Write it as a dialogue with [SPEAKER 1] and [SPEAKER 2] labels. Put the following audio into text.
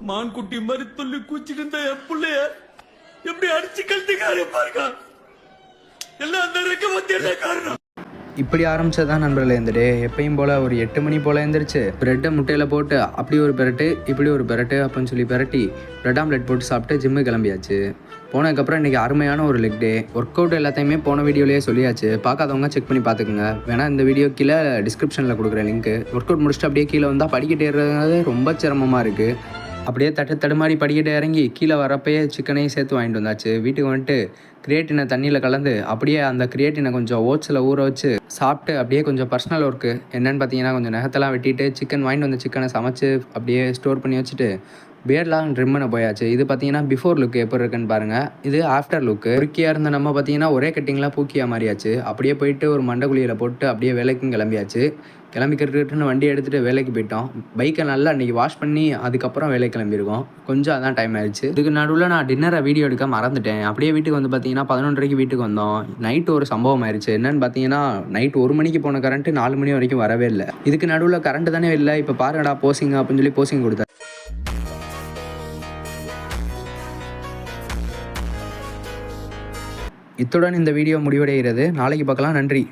[SPEAKER 1] மான் குட்டி மாதிரி துள்ளி குச்சிட்டு இருந்த என் பிள்ளைய எப்படி அடிச்சு கழட்டிக்காரு பாருங்க. எல்லாம் அந்த ரெக்க மத்தி என்ன காரணம்?
[SPEAKER 2] இப்படி ஆரம்பிச்சது தான் நண்பர்களே இந்த டே. எப்பயும் போல் ஒரு 8 மணி போல் எழுந்திரிச்சு ப்ரெட்டை முட்டையில் போட்டு அப்படி ஒரு பெரட்டு இப்படி ஒரு பெரட்டு அப்படின்னு சொல்லி பெரட்டி ப்ரெட் ஆம்லெட் போட்டு சாப்பிட்டு ஜிம்மு கிளம்பியாச்சு. போனதுக்கப்புறம் இன்றைக்கி அருமையான ஒரு லெக் டே. ஒர்க் அவுட் எல்லாத்தையுமே போன வீடியோலேயே சொல்லியாச்சு. பார்க்காதவங்க செக் பண்ணி பார்த்துக்குங்க. வேணால் இந்த வீடியோ கீழே டிஸ்கிரிப்ஷனில் கொடுக்குறேன் லிங்க்கு. ஒர்க் அவுட் முடிச்சுட்டு அப்படியே கீழே வந்தால் படிக்கட்டு ஏறுறது ரொம்ப சிரமமாக இருக்குது. அப்படியே தடுமாறி படிக்கிட்டு இறங்கி கீழே வரப்பயே சிக்கனையும் சேர்த்து வாங்கிட்டு வந்தாச்சு. வீட்டுக்கு வந்துட்டு கிரியேட்டினை தண்ணியில் கலந்து அப்படியே அந்த கிரியேட்டினை கொஞ்சம் ஓட்ஸில் ஊற வச்சு சாப்பிட்டு அப்படியே கொஞ்சம் பர்சனல் ஒர்க்கு என்னென்னு பார்த்தீங்கன்னா கொஞ்சம் நகத்தெல்லாம் வெட்டிட்டு சிக்கன் வாங்கிட்டு வந்த சிக்கனை சமைச்சு அப்படியே ஸ்டோர் பண்ணி வச்சுட்டு பியர்ட்லாம் ட்ரிம் பண்ண போயாச்சு. இது பார்த்தீங்கன்னா பிஃபோர் லுக் எப்படி இருக்குன்னு பாருங்கள். இது ஆஃப்டர் லுக்கு. பொறுக்கியாக இருந்த நம்ம பார்த்தீங்கன்னா ஒரே கட்டிங்லாம் பூக்கியாக மாறியாச்சு. அப்படியே போயிட்டு ஒரு மண்டக்குழியில் போட்டு அப்படியே வேலைக்கும் கிளம்பியாச்சு. கிளம்பிக்கிறதுக்குன்னு வண்டி எடுத்துகிட்டு வேலைக்கு போயிட்டோம். பைக்கை நல்லா இன்றைக்கி வாஷ் பண்ணி அதுக்கப்புறம் வேலை கிளம்பியிருக்கோம். கொஞ்சம் அதான் டைம் ஆயிடுச்சு. இதுக்கு நடுவில் நான் டின்னரை வீடியோ எடுக்க மறந்துட்டேன். அப்படியே வீட்டுக்கு வந்து பார்த்தீங்கன்னா 11:30 வீட்டுக்கு வந்தோம். நைட்டு ஒரு சம்பவம் ஆயிடுச்சு. என்னென்னு பார்த்தீங்கன்னா நைட் 1 மணிக்கு போன கரண்ட்டு 4 மணி வரைக்கும் வரவே இல்லை. இதுக்கு நடுவில் கரண்ட்டு தானே இல்லை. இப்போ பாருங்கடா போசிங்க அப்படின்னு சொல்லி போசிங் கொடுத்தேன். இத்துடன் இந்த வீடியோ முடிவடைகிறது. நாளைக்கு பார்க்கலாம். நன்றி.